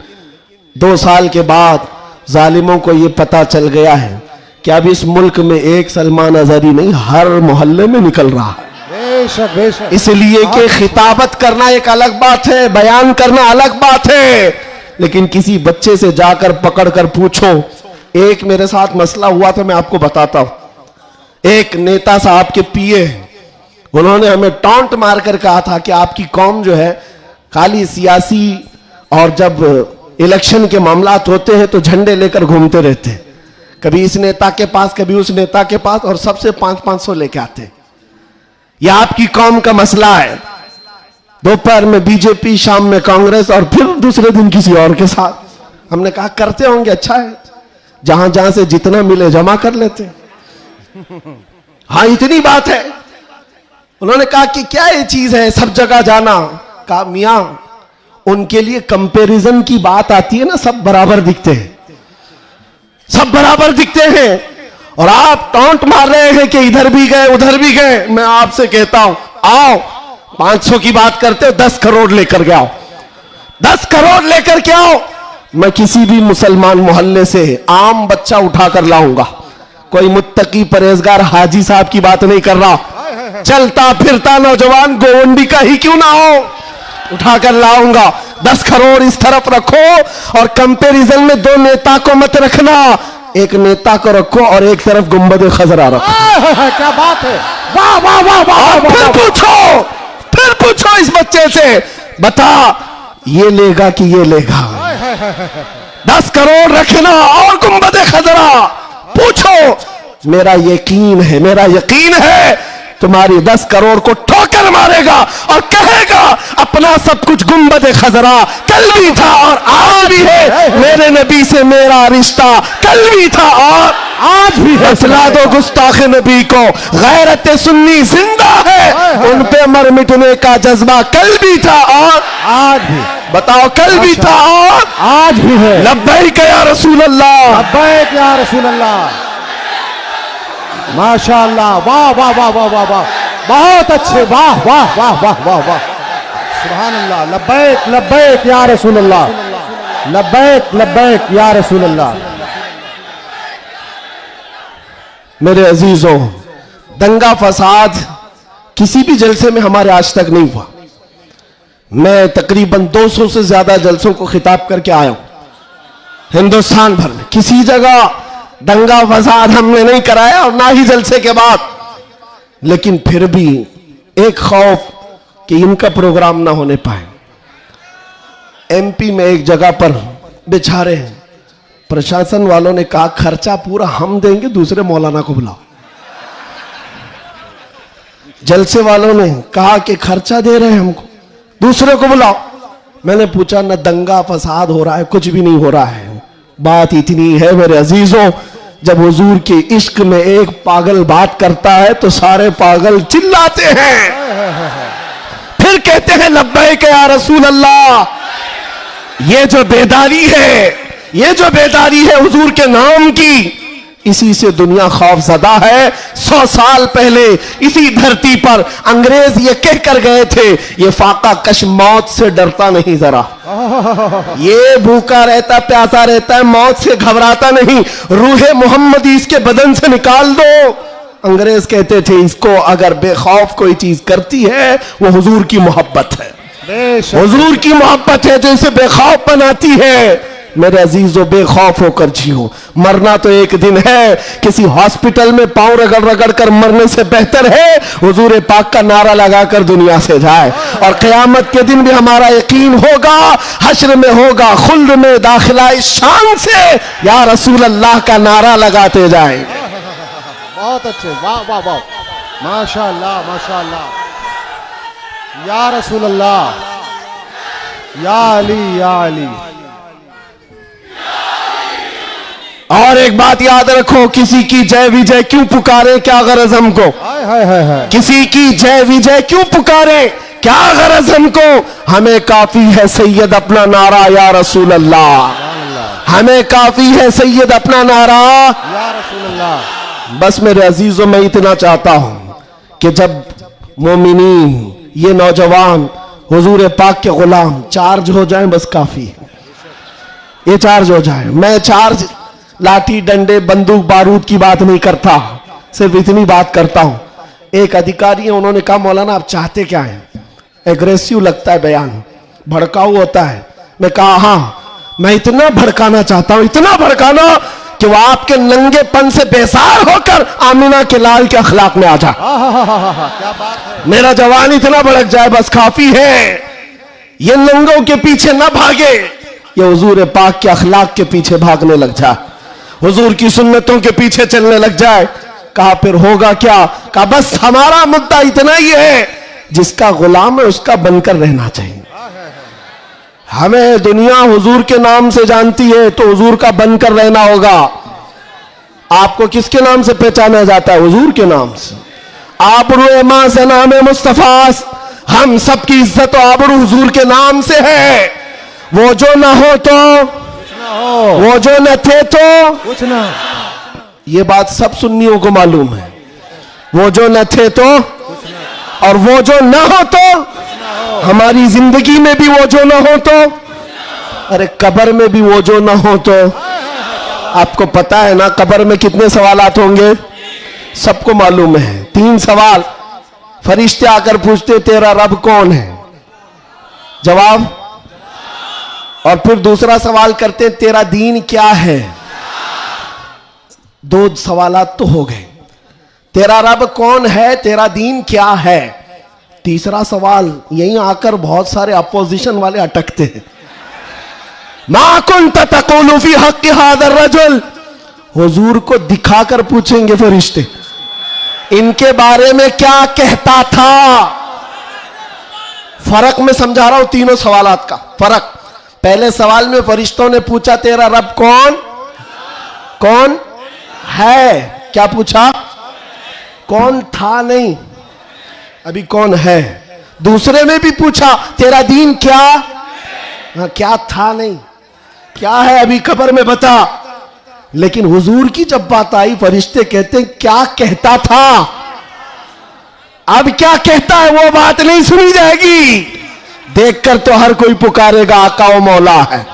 2 साल के बाद जालिमों को यह पता चल गया है कि अब इस मुल्क में एक सलमान अजहरी नहीं, हर मोहल्ले में निकल रहा है। बेशक बेशक। इसलिए कि खिताबत करना एक अलग बात है, बयान करना अलग बात है, लेकिन किसी बच्चे से जाकर पकड़कर पूछो। एक मेरे साथ मसला हुआ था, मैं आपको बताता हूं। एक नेता साहब के पीए, उन्होंने हमें टॉन्ट मारकर कहा था कि आपकी कौम जो है खाली सियासी, और जब इलेक्शन के मामलात होते हैं तो झंडे लेकर घूमते रहते हैं, कभी इस नेता के पास कभी उस नेता के पास, और सबसे 500-500 लेके आते हैं। यह आपकी कौम का मसला है। दोपहर में बीजेपी, शाम में कांग्रेस, और फिर दूसरे दिन किसी और के साथ। हमने कहा करते होंगे, अच्छा है, जहां जहां से जितना मिले जमा कर लेते हैं। हाँ, इतनी बात है। उन्होंने कहा कि क्या ये चीज है सब जगह जाना? कहा मियां, उनके लिए कंपैरिजन की बात आती है ना, सब बराबर दिखते हैं, सब बराबर दिखते हैं, और आप टॉन्ट मार रहे हैं कि इधर भी गए उधर भी गए। मैं आपसे कहता हूं, आओ 500 की बात करते हो, 10 करोड़ लेकर के आओ, 10 करोड़ लेकर के आओ। मैं किसी भी मुसलमान मोहल्ले से आम बच्चा उठाकर लाऊंगा, कोई मुत्तकी परहेजगार हाजी साहब की बात नहीं कर रहा, चलता फिरता नौजवान गोवंडी का ही क्यों ना हो, उठाकर लाऊंगा। 10 करोड़ इस तरफ रखो, और कंपैरिजन में 2 नेता को मत रखना, एक नेता को रखो और एक तरफ गुंबद खजरा रखो। क्या बात है, वाह वाह वाह वाह। फिर पूछो इस बच्चे से, बता ये लेगा कि ये लेगा? 10 करोड़ रखना और गुंबद खजरा, पूछो। मेरा यकीन है तुम्हारी 10 करोड़ को ठोकर मारेगा और कहेगा अपना सब कुछ गुंबद खजरा कल भी था और आज भी है, मेरे नबी से मेरा रिश्ता कल भी था और आज भी है। बतला दो गुस्ताख नबी को, गैरत सुन्नी जिंदा है, उन पे मर मिटने का जज्बा कल भी था और आज भी। बताओ, कल भी था और आज भी है। लब्बैक या रसूल अल्लाह, लब्बैक या रसूल अल्लाह। माशाअल्लाह, वाह वाह वाह वाह वाह वाह, बहुत अच्छे, वाह वाह वाह वाह वाह वाह, सुभान अल्लाह। लब्बैक लब्बैक या रसूल अल्लाह, लब्बैक लब्बैक या रसूल अल्लाह। मेरे अजीजों, दंगा फसाद किसी भी जलसे में हमारे आज तक नहीं हुआ। मैं तकरीबन 200 से ज्यादा जलसों को खिताब करके आया हूं हिंदुस्तान भर में, किसी जगह दंगा फसाद हमने नहीं कराया और ना ही जलसे के बाद। लेकिन फिर भी एक खौफ कि इनका प्रोग्राम ना होने पाए। एमपी में एक जगह पर बेचारे प्रशासन वालों ने कहा खर्चा पूरा हम देंगे, दूसरे मौलाना को बुलाओ। जलसे वालों ने कहा कि खर्चा दे रहे हैं हमको, दूसरे को बुलाओ। मैंने पूछा न दंगा फसाद हो रहा है, कुछ भी नहीं हो रहा है। बात इतनी है मेरे अजीजों, जब हुजूर के इश्क में एक पागल बात करता है तो सारे पागल चिल्लाते हैं, फिर कहते हैं लब्बैक या रसूल अल्लाह। ये जो बेदारी है हुजूर के नाम की, इसी से दुनिया खौफजदा है। 100 साल पहले इसी धरती पर अंग्रेज ये कह कर गए थे, ये फाका कश मौत से डरता नहीं, जरा ये भूखा रहता प्यासा रहता है, मौत से घबराता नहीं, रूहे मोहम्मदी इसके बदन से निकाल दो। अंग्रेज कहते थे इसको अगर बेखौफ कोई चीज करती है वो हुजूर की मोहब्बत है, हुजूर की मोहब्बत है जो इसे बेखौफ बनाती है। मेरे अजीजों, बेखौफ होकर जियो, मरना तो एक दिन है। किसी हॉस्पिटल में पांव रगड़ रगड़ कर मरने से बेहतर है हुजूर पाक का नारा लगाकर दुनिया से जाए। और क़यामत के दिन भी हमारा यकीन होगा, हश्र में होगा खुल्द में दाखिला इस शान से या रसूल अल्लाह का नारा लगाते जाए। बहुत अच्छे, वाह वाह वाह, माशाअल्लाह माशाअल्लाह। या रसूल अल्लाह, या अली या अली। और एक बात याद रखो, किसी की जय विजय क्यों पुकारे, क्या गरज हमको। हाय हाय हाय हाय। किसी की जय विजय क्यों पुकारे, क्या गरज हमको। हमें काफी है सैयद अपना नारा या रसूल अल्लाह। हमें काफी है सैयद अपना नारा या रसूल अल्लाह। बस मेरे अजीजों, मैं इतना चाहता हूं कि जब मोमिनीन, ये नौजवान हुजूर पाक के गुलाम चार्ज हो जाएं, बस काफी है, ये चार्ज हो जाए। मैं चार्ज लाठी डंडे बंदूक बारूद की बात नहीं करता, सिर्फ इतनी बात करता हूं। एक अधिकारी है, उन्होंने कहा मौलाना आप चाहते क्या हैं। एग्रेसिव लगता है बयान, भड़काऊ होता है। मैं कहा हाँ, मैं इतना भड़काना चाहता हूं, इतना भड़काना कि वो आपके नंगेपन से बेसार होकर आमिना के लाल के अखलाक में आ जाए। क्या बात है। मेरा जवान इतना भड़क जाए, बस काफी है। ये नंगों के पीछे ना भागे, ये हुजूर पाक के अखलाक के पीछे भागने लग जाए, हुजूर की सुन्नतों के पीछे चलने लग जाए। कहा फिर होगा क्या। कहा बस हमारा मुद्दा इतना ही है, जिसका गुलाम है उसका बनकर रहना चाहिए। हमें दुनिया हुजूर के नाम से जानती है, तो हुजूर का बनकर रहना होगा। आपको किसके नाम से पहचाना जाता है, हुजूर के नाम से। आबरू मां से नाम मुस्तफा, हम सबकी इज्जत और आबरू हुजूर के नाम से है। वो जो ना हो तो वो जो न थे तो कुछ ना। ये बात सब सुन्नियों को मालूम है। वो जो न थे तो, और वो जो न हो तो, हमारी जिंदगी में भी वो जो न हो तो, अरे कब्र में भी वो जो न हो तो। आपको पता है ना कब्र में कितने सवालात होंगे, सबको मालूम है। 3 सवाल फरिश्ते आकर पूछते, तेरा रब कौन है, जवाब। और फिर दूसरा सवाल करते, तेरा दीन क्या है। 2 सवालात तो हो गए, तेरा रब कौन है, तेरा दीन क्या है। तीसरा सवाल यहीं आकर बहुत सारे अपोजिशन वाले अटकते हैं। मा कुन्त तक़ूलु फी हक़्क़ि हाज़ा रजुल, हुजूर को दिखाकर पूछेंगे फरिश्ते, इनके बारे में क्या कहता था। फर्क मैं समझा रहा हूं तीनों सवालात का फर्क। पहले सवाल में फरिश्तों ने पूछा तेरा रब कौन है, क्या पूछा, कौन था नहीं, अभी कौन है। दूसरे में भी पूछा तेरा दीन क्या, हाँ क्या था नहीं, क्या है अभी कब्र में बता। लेकिन हुजूर की जब बात आई, फरिश्ते कहते हैं क्या कहता था। अब क्या कहता है वो बात नहीं सुनी जाएगी, देखकर तो हर कोई पुकारेगा आका ओ मौला है।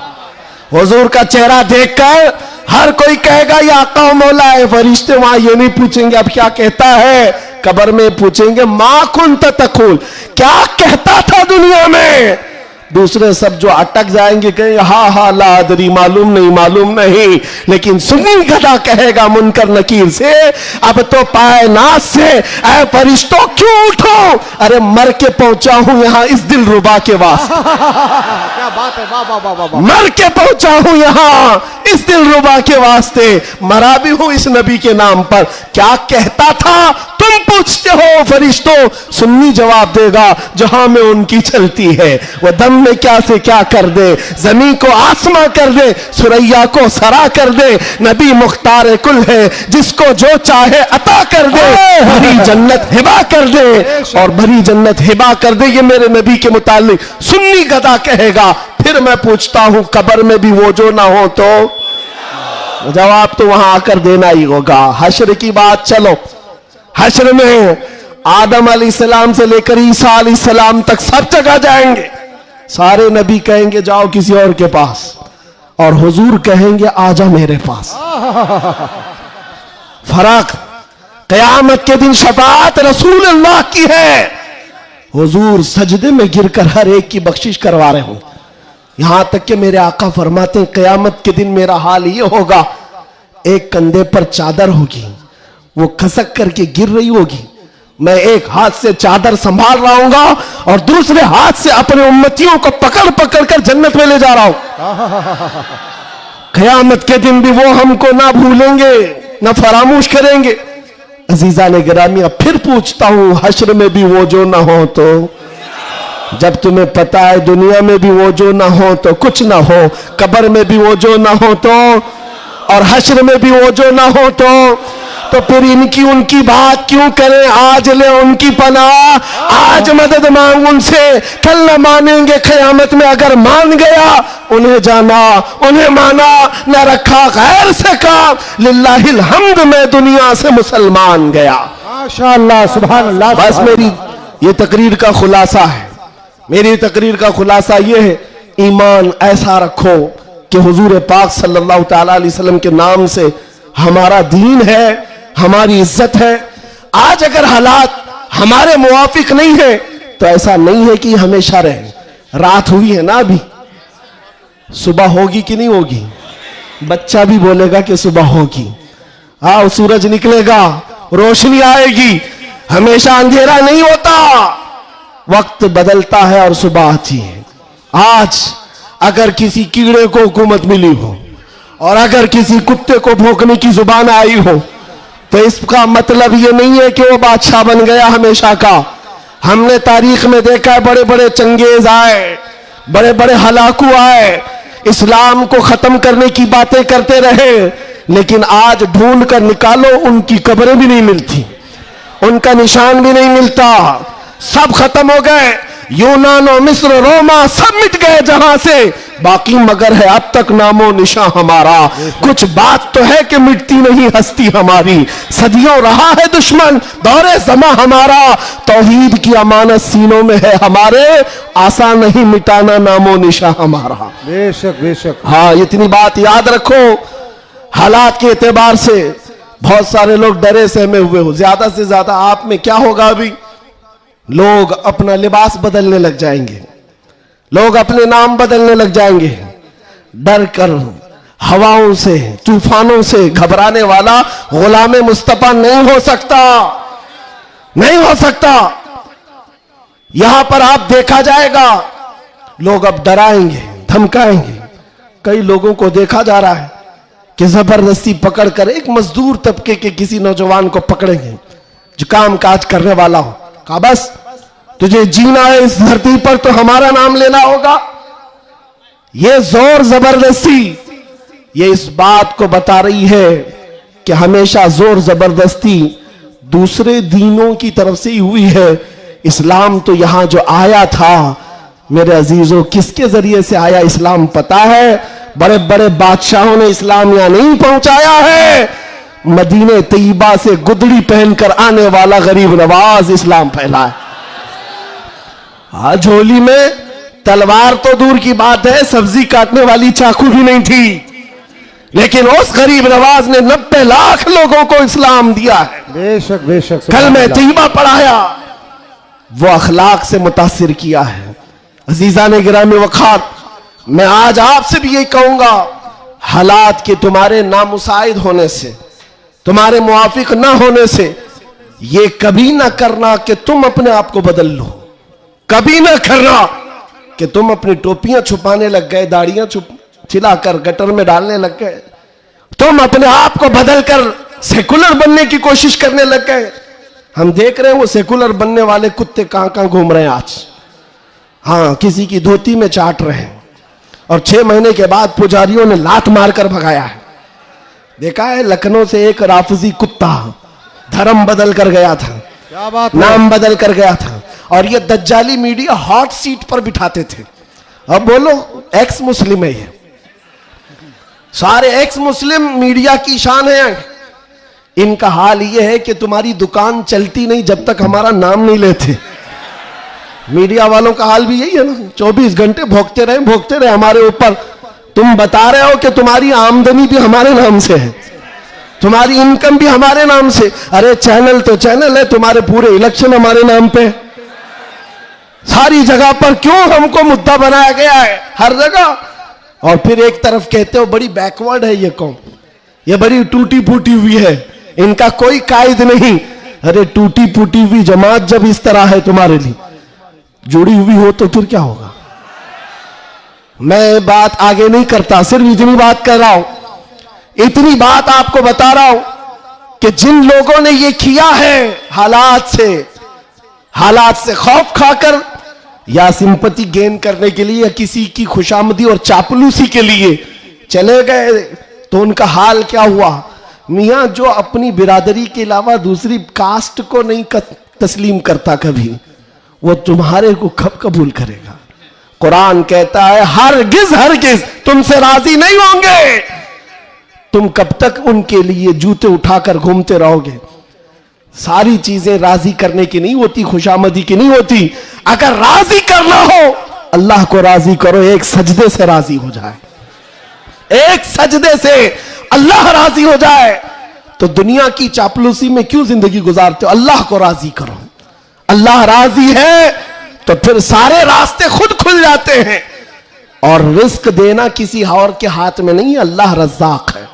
हुजूर का चेहरा देखकर हर कोई कहेगा ये आका ओ मौला है। फरिश्ते वहां ये नहीं पूछेंगे अब क्या कहता है, कब्र में पूछेंगे मा कुन्त तक़ूल, क्या कहता था दुनिया में। दूसरे सब जो अटक जाएंगे कहेंगे हा हा ला अदरी, मालूम नहीं। लेकिन सुन्नी गधा कहेगा मुनकर नकीर से, अब तो पाए नाज से ऐ फरिश्तों क्यों उठो, अरे मर के पहुंचा हूं यहां इस दिल रुबा के वास्ते। क्या बात है, वाह वाह वाह वाह। मर के पहुंचा हूं यहां इस दिल रुबा के वास्ते, मरा भी हूं इस नबी के नाम पर। क्या कहता था तुम पूछते हो फरिश्तों, सुन्नी जवाब देगा जहां में उनकी चलती है। वो दम में क्या से क्या कर दे, जमीन को आसमां कर दे, सुरैया को सरा कर दे। नबी मुख्तार कुल है, जिसको जो चाहे अता कर दे, भरी जन्नत हिबा कर दे, और भरी जन्नत हिबा कर दे। ये मेरे नबी के मुतालिक सुन्नी गदा कहेगा। फिर मैं पूछता हूं कब्र में भी वो जो ना हो तो, जवाब तो वहां आकर देना ही होगा। हश्र की बात, चलो हश्र में आदम अलैहिस्सलाम से लेकर ईसा अलैहिस्सलाम तक सब जगह जाएंगे। सारे नबी कहेंगे जाओ किसी और के पास, और हुजूर कहेंगे आजा मेरे पास। फर्क, कयामत के दिन शफाअत रसूल अल्लाह की है, हुजूर सजदे में गिरकर हर एक की बख्शिश करवा रहे हों। यहां तक कि मेरे आका फरमाते हैं कयामत के दिन मेरा हाल ये होगा, एक कंधे पर चादर होगी, वो खसक करके गिर रही होगी, मैं एक हाथ से चादर संभाल रहा हूंगा और दूसरे हाथ से अपने उम्मतियों को पकड़ पकड़ कर जन्नत में ले जा रहा हूं। कयामत के दिन भी वो हमको ना भूलेंगे ना फरामोश करेंगे। अजीजा ने गिरामी, अब फिर पूछता हूं हश्र में भी वो जो ना हो तो, जब तुम्हें पता है दुनिया में भी वो जो ना हो तो कुछ ना हो, कब्र में भी वो जो ना हो तो, और हश्र में भी वो जो ना हो तो फिर इनकी उनकी बात क्यों करें। आज ले उनकी पनाह, आज मदद मांग उनसे, कल न मानेंगे क़यामत में। अगर मान गया उन्हें जाना, उन्हें माना, न रखा गैर से काम। लिल्लाहिल हम्द, मैं दुनिया से मुसलमान गया। माशाअल्लाह, सुभान अल्लाह। बस मेरी ये तकरीर का खुलासा है, मेरी तकरीर का खुलासा ये है, ईमान ऐसा रखो कि हुजूर पाक सल्लल्लाहु तआला अलैहि वसल्लम के नाम से हमारा दीन है, हमारी इज्जत है। आज अगर हालात हमारे मुवाफिक नहीं है तो ऐसा नहीं है कि हमेशा रहे। रात हुई है ना, अभी सुबह होगी कि नहीं होगी? बच्चा भी बोलेगा कि सुबह होगी। आओ, सूरज निकलेगा, रोशनी आएगी। हमेशा अंधेरा नहीं होता, वक्त बदलता है और सुबह आती है। आज अगर किसी कीड़े को हुकूमत मिली हो और अगर किसी कुत्ते को भौंकने की जुबान आई हो तो इसका मतलब ये नहीं है कि वो बादशाह बन गया हमेशा का। हमने तारीख में देखा है, बड़े बड़े चंगेज आए, बड़े बड़े हलाकू आए, इस्लाम को खत्म करने की बातें करते रहे, लेकिन आज ढूंढ कर निकालो उनकी कब्रें भी नहीं मिलती, उनका निशान भी नहीं मिलता। सब खत्म हो गए, यूनान और मिस्र, रोमा सब मिट गए जहां से, बाकी मगर है अब तक नामो निशान हमारा। कुछ बात तो है कि मिटती नहीं हस्ती हमारी, सदियों रहा है दुश्मन दौरे जमा हमारा। तौहीद की अमानत सीनों में है हमारे, आसान नहीं मिटाना नामो निशान हमारा। बेशक बेशक। हाँ, इतनी बात याद रखो। हालात के एतबार से बहुत सारे लोग डरे सहमे हुए हो। ज्यादा से ज्यादा आप में क्या होगा, अभी लोग अपना लिबास बदलने लग जाएंगे, लोग अपने नाम बदलने लग जाएंगे। डर कर हवाओं से, तूफानों से घबराने वाला गुलाम मुस्तफा नहीं हो सकता, नहीं हो सकता। यहां पर आप देखा जाएगा, लोग अब डराएंगे, धमकाएंगे। कई लोगों को देखा जा रहा है कि जबरदस्ती पकड़कर एक मजदूर तबके के किसी नौजवान को पकड़ेंगे जो काम काज करने वाला हो, कहा बस तुझे जीना है इस धरती पर तो हमारा नाम लेना होगा। ये जोर जबरदस्ती ये इस बात को बता रही है कि हमेशा जोर जबरदस्ती दूसरे दीनों की तरफ से ही हुई है। इस्लाम तो यहां जो आया था मेरे अजीजों, किसके जरिए से आया इस्लाम पता है? बड़े बड़े बादशाहों ने इस्लाम यहां नहीं पहुंचाया है, मदीने तैयबा से गुदड़ी पहनकर आने वाला गरीब नवाज इस्लाम फैलाया। आज झोली में तलवार तो दूर की बात है, सब्जी काटने वाली चाकू भी नहीं थी, लेकिन उस गरीब नवाज ने 90 लाख लोगों को इस्लाम दिया है। बेशक बेशक। कल मैं तैयबा पढ़ाया, वो अखलाक से मुतासिर किया है। अजीजा ने गिरामी वखार, मैं आज आपसे भी यही कहूंगा, हालात के तुम्हारे नामुसाइद होने से, तुम्हारे मुआफिक ना होने से, ये कभी ना करना कि तुम अपने आप को बदल लो। कभी ना करना कि तुम अपनी टोपियां छुपाने लग गए, दाढ़ियां छिलाकर गटर में डालने लग गए, तुम अपने आप को बदलकर सेकुलर बनने की कोशिश करने लग गए। हम देख रहे हैं वो सेकुलर बनने वाले कुत्ते कहां कहां घूम रहे हैं आज। हाँ, किसी की धोती में चाट रहे हैं और 6 महीने के बाद पुजारियों ने लात मारकर भगाया है। देखा है, लखनऊ से एक राफजी कुत्ता धर्म बदल कर गया था, क्या बात, नाम बदल कर गया था, और ये दज्जाली मीडिया हॉट सीट पर बिठाते थे। अब बोलो एक्स मुस्लिम है, ये सारे एक्स मुस्लिम मीडिया की शान है। इनका हाल ये है कि तुम्हारी दुकान चलती नहीं जब तक हमारा नाम नहीं लेते। मीडिया वालों का हाल भी यही है ना, 24 घंटे भोगते रहे हमारे ऊपर। तुम बता रहे हो कि तुम्हारी आमदनी भी हमारे नाम से है, तुम्हारी इनकम भी हमारे नाम से। अरे चैनल तो चैनल है, तुम्हारे पूरे इलेक्शन हमारे नाम पे, सारी जगह पर क्यों हमको मुद्दा बनाया गया है हर जगह। और फिर एक तरफ कहते हो बड़ी बैकवर्ड है ये कौम, ये बड़ी टूटी फूटी हुई है, इनका कोई कायद नहीं। अरे टूटी फूटी हुई जमात जब इस तरह है तुम्हारे लिए जुड़ी हुई हो तो फिर क्या होगा। मैं बात आगे नहीं करता, सिर्फ इतनी बात कर रहा हूं, इतनी बात आपको बता रहा हूं कि जिन लोगों ने ये किया है हालात से खौफ खाकर या सिंपैथी गेन करने के लिए या किसी की खुशामदी और चापलूसी के लिए चले गए, तो तो उनका हाल क्या हुआ? मियाँ जो अपनी बिरादरी के अलावा दूसरी कास्ट को नहीं तस्लीम करता कभी, वो तुम्हारे को कब कबूल करेगा? कुरान कहता है हरगिज हरगिज तुमसे राजी नहीं होंगे। तुम कब तक उनके लिए जूते उठाकर घूमते रहोगे? सारी चीजें राजी करने की नहीं होती, खुशामदी की नहीं होती। अगर राजी करना हो अल्लाह को राजी करो, एक सजदे से राजी हो जाए, एक सजदे से अल्लाह राजी हो जाए। तो दुनिया की चापलूसी में क्यों जिंदगी गुजारते हो? अल्लाह को राजी करो। अल्लाह राजी है तो फिर सारे रास्ते खुद खुल जाते हैं। और रिस्क देना किसी और के हाथ में नहीं, अल्लाह रज़्ज़ाक़ है,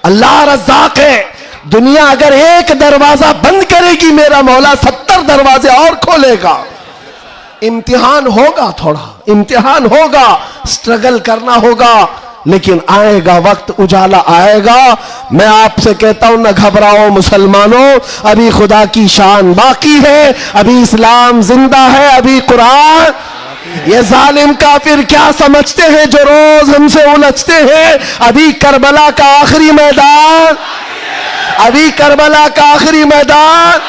अल्लाह रज़्ज़ाक़ है। दुनिया अगर एक दरवाजा बंद करेगी, मेरा मौला 70 दरवाजे और खोलेगा। इम्तिहान होगा, थोड़ा इम्तिहान होगा, स्ट्रगल करना होगा, लेकिन आएगा वक्त, उजाला आएगा। मैं आपसे कहता हूं, न घबराओ मुसलमानों, अभी खुदा की शान बाकी है, अभी इस्लाम जिंदा है, अभी कुरान। ये जालिम काफिर क्या समझते हैं जो रोज हमसे उलझते हैं? अभी करबला का आखिरी मैदान, अभी करबला का आखिरी मैदान।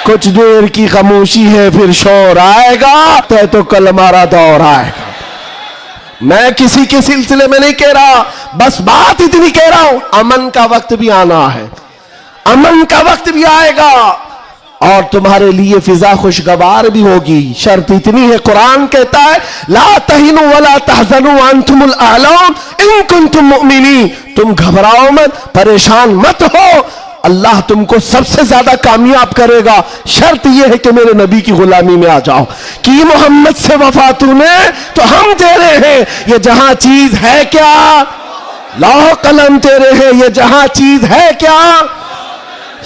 कुछ देर की खामोशी है, फिर शोर आएगा, तो कल हमारा दौर आएगा। मैं किसी के सिलसिले में नहीं कह रहा, बस बात इतनी कह रहा हूं, अमन का वक्त भी आना है, अमन का वक्त भी आएगा और तुम्हारे लिए फिजा खुशगवार भी होगी। शर्त इतनी है, कुरान कहता है ला तहिनु वला तहज़नु अंतुमुल आलम इन कुंतुम मुमिनीन। तुम घबराओ मत, परेशान मत हो, अल्लाह तुमको सबसे ज्यादा कामयाब करेगा। शर्त यह है कि मेरे नबी की गुलामी में आ जाओ। कि मोहम्मद से वफा तूने तो हम तेरे हैं, ये जहां चीज है क्या, लौह कलम तेरे हैं, ये जहां चीज है क्या।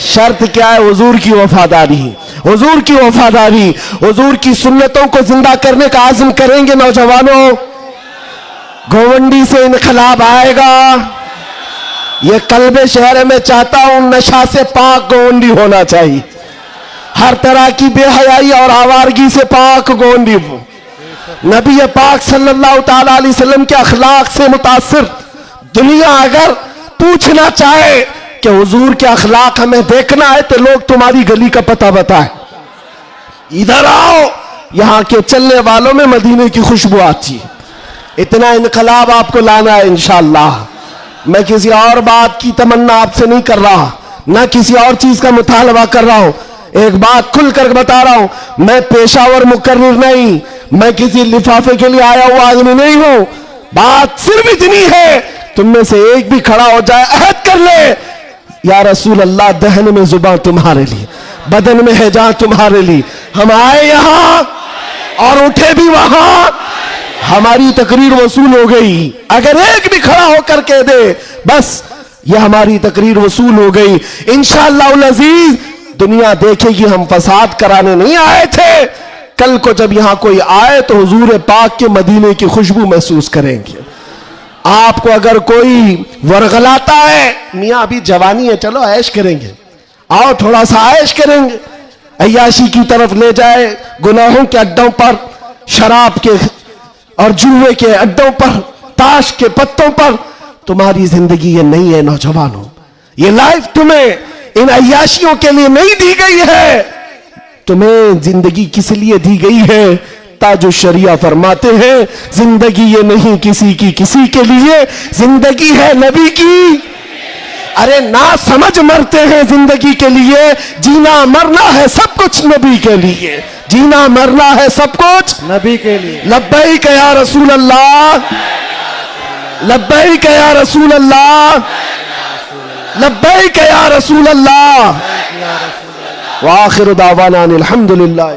शर्त क्या है? हुजूर की वफादारी, हुजूर की वफादारी, हुजूर की सुन्नतों को जिंदा करने का आज़म करेंगे नौजवानों। गोवंडी से इनकलाब आएगा। ये कल्बे शहर में चाहता हूं, नशा से पाक गोवंडी होना चाहिए, हर तरह की बेहयाई और आवारगी से पाक गोवंडी हो। नबी पाक सल्लल्लाहु ताला अलैहि वसल्लम के अखलाक से मुतासिर दुनिया अगर पूछना चाहे कि हुजूर के अखलाक हमें देखना है, तो लोग तुम्हारी गली का पता बताए, इधर आओ, यहां के चलने वालों में मदीने की खुशबू आती है। इतना इनकलाब आपको लाना है इंशाअल्लाह। मैं किसी और बात की तमन्ना आपसे नहीं कर रहा, ना किसी और चीज का मुतालबा कर रहा हूं। एक बात खुलकर बता रहा हूं, मैं पेशावर मुकर्रिर नहीं, मैं किसी लिफाफे के लिए आया हुआ आदमी नहीं हूं। बात सिर्फ इतनी है, तुम में से एक भी खड़ा हो जाए, अहद कर ले, या रसूल अल्लाह, दहन में जुबान तुम्हारे लिए, बदन में है जान तुम्हारे लिए। हम आए यहां और उठे भी वहां, हमारी तकरीर वसूल हो गई। अगर एक भी खड़ा होकर कह दे बस ये हमारी तकरीर वसूल हो गई, इंशाअल्लाह अज़ीज दुनिया देखेगी हम फसाद कराने नहीं आए थे। कल को जब यहां कोई आए तो हुजूर पाक के मदीने की खुशबू महसूस करेंगे। आपको अगर कोई वरगलाता है, मियाँ अभी जवानी है, चलो ऐश करेंगे, आओ थोड़ा सा ऐश करेंगे, अय्याशी की तरफ ले जाए, गुनाहों के अड्डों पर, शराब के और जुए के अड्डों पर, ताश के पत्तों पर, तुम्हारी जिंदगी ये नहीं है नौजवानों। ये लाइफ तुम्हें इन अय्याशियों के लिए नहीं दी गई है, तुम्हें जिंदगी किस लिए दी गई है? ताजु शरिया फरमाते हैं जिंदगी ये नहीं किसी की किसी के लिए, जिंदगी है नबी की। अरे ना समझ मरते हैं जिंदगी के लिए, जीना मरना है सब कुछ नबी के लिए, जीना मरना है सब कुछ नबी के लिए। लब्बैक या रसूल अल्लाह, लब्बैक या रसूल अल्लाह, लब्बैक या रसूल अल्लाह। व आखिर दावाना अनिल हम्दुलिल्लाह।